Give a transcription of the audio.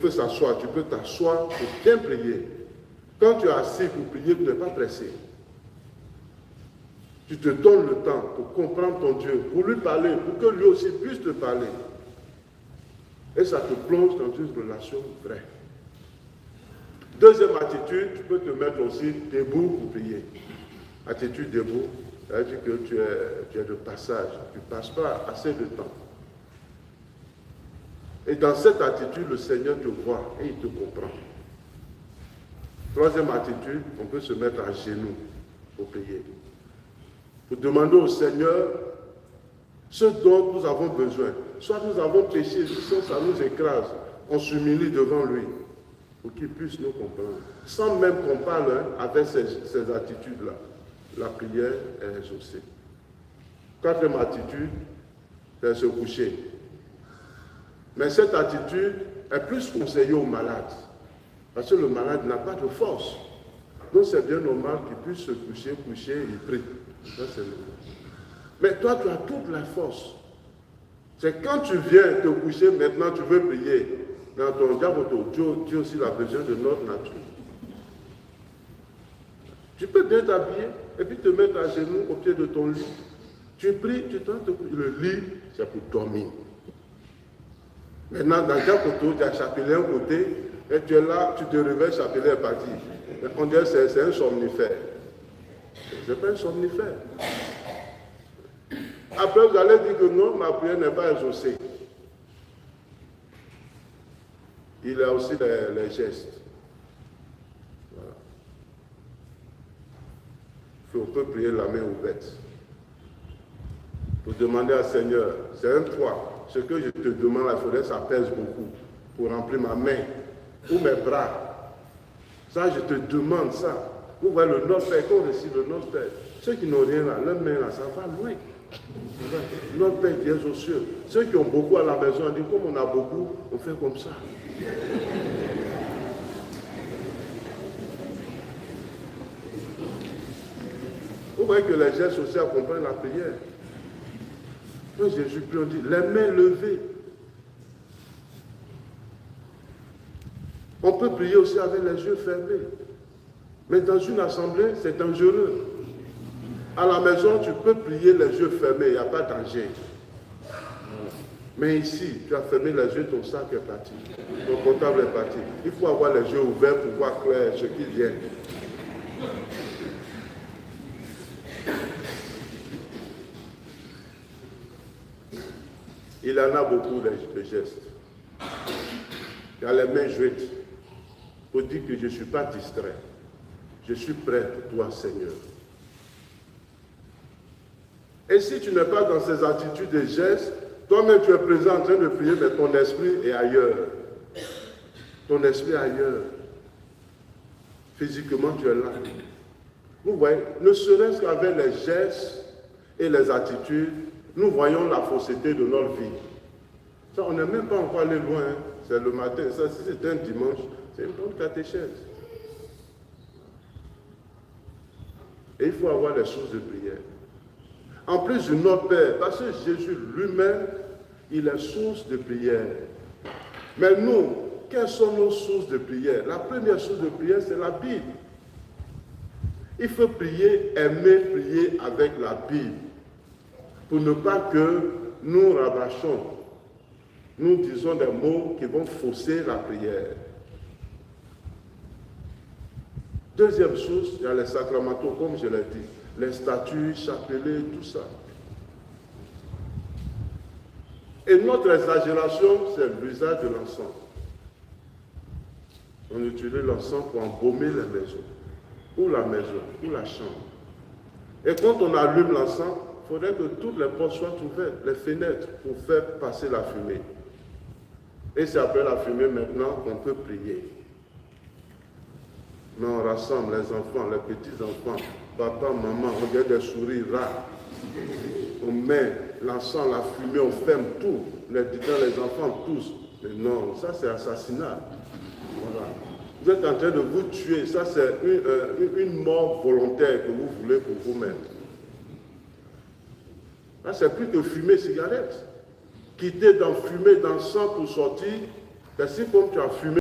peux s'asseoir, tu peux t'asseoir pour bien prier. Quand tu es assis pour prier, tu n'es pas pressé. Tu te donnes le temps pour comprendre ton Dieu, pour lui parler, pour que lui aussi puisse te parler. Et ça te plonge dans une relation vraie. Deuxième attitude, tu peux te mettre aussi debout pour prier. Attitude debout, ça veut dire que tu es de passage, tu ne passes pas assez de temps. Et dans cette attitude, le Seigneur te voit et il te comprend. Troisième attitude, on peut se mettre à genoux pour prier. Pour demander au Seigneur ce dont nous avons besoin. Soit nous avons péché, soit ça nous écrase. On s'humilie devant lui pour qu'il puisse nous comprendre. Sans même qu'on parle avec ces attitudes-là. La prière est exaucée. Quatrième attitude, c'est se coucher. Mais cette attitude est plus conseillée aux malades. Parce que le malade n'a pas de force. Donc c'est bien normal qu'il puisse se coucher et prier. Ça, c'est normal. Mais toi, tu as toute la force. C'est quand tu viens te coucher, maintenant tu veux prier. Dans ton diable, Dieu aussi a besoin de notre nature. Tu peux bien t'habiller et puis te mettre à genoux au pied de ton lit. Tu pries, tu tentes de prier. Le lit, c'est pour dormir. Maintenant, dans Diakoto, tu as chapelet un côté, et tu es là, tu te réveilles, chapelet est parti. On dirait que c'est un somnifère. Ce n'est pas un somnifère. Après, vous allez dire que non, ma prière n'est pas exaucée. Il y a aussi les gestes. Voilà. On peut prier la main ouverte. Pour demander à Seigneur, c'est un poids. Ce que je te demande, il faudrait que ça pèse beaucoup pour remplir ma main ou mes bras. Ça, je te demande ça. Vous voyez le Notre Père, quand on récite le Notre Père, ceux qui n'ont rien là, leur main là, ça va loin. Notre Père qui est aux cieux. Ceux qui ont beaucoup à la maison, on dit, comme on a beaucoup, on fait comme ça. Vous voyez que les gestes aussi accompagnent la prière. Quand Jésus prie, on dit, les mains levées. On peut prier aussi avec les yeux fermés. Mais dans une assemblée, c'est dangereux. À la maison, tu peux prier les yeux fermés, il n'y a pas de danger. Mais ici, tu as fermé les yeux, ton sac est parti. Ton portable est parti. Il faut avoir les yeux ouverts pour voir clair ce qui vient. Il en a beaucoup de gestes. Il y a les mains jointes pour dire que je ne suis pas distrait. Je suis prêt pour toi, Seigneur. Et si tu n'es pas dans ces attitudes et gestes, toi-même tu es présent en train de prier, mais ton esprit est ailleurs. Ton esprit est ailleurs. Physiquement, tu es là. Vous voyez, ne serait-ce qu'avec les gestes et les attitudes, nous voyons la fausseté de notre vie. Ça, on n'est même pas encore allé loin. Hein. C'est le matin. Ça, si c'est un dimanche, c'est une bonne catéchèse. Et il faut avoir les sources de prière. En plus du Notre Père, parce que Jésus lui-même, il est source de prière. Mais nous, quelles sont nos sources de prière? La première source de prière, c'est la Bible. Il faut prier, aimer prier avec la Bible. Pour ne pas que nous rabâchons, nous disons des mots qui vont fausser la prière. Deuxième source, il y a les sacramentaux, comme je l'ai dit. Les statues, chapelets, tout ça. Et notre exagération, c'est l'usage de l'encens. On utilise l'encens pour embaumer les maisons, ou la maison, ou la chambre. Et quand on allume l'encens, il faudrait que toutes les portes soient ouvertes, les fenêtres, pour faire passer la fumée. Et c'est après la fumée maintenant qu'on peut prier. Mais on rassemble les enfants, les petits-enfants, papa, maman, on regarde des sourires rares. On met l'encens, la fumée, on ferme tout. Les enfants tous. Mais non, ça c'est assassinat. Voilà. Vous êtes en train de vous tuer. Ça c'est une mort volontaire que vous voulez pour vous-même. Là c'est plus que fumer cigarette. Quitter dans fumer dans le sang pour sortir, Mais si comme tu as fumé,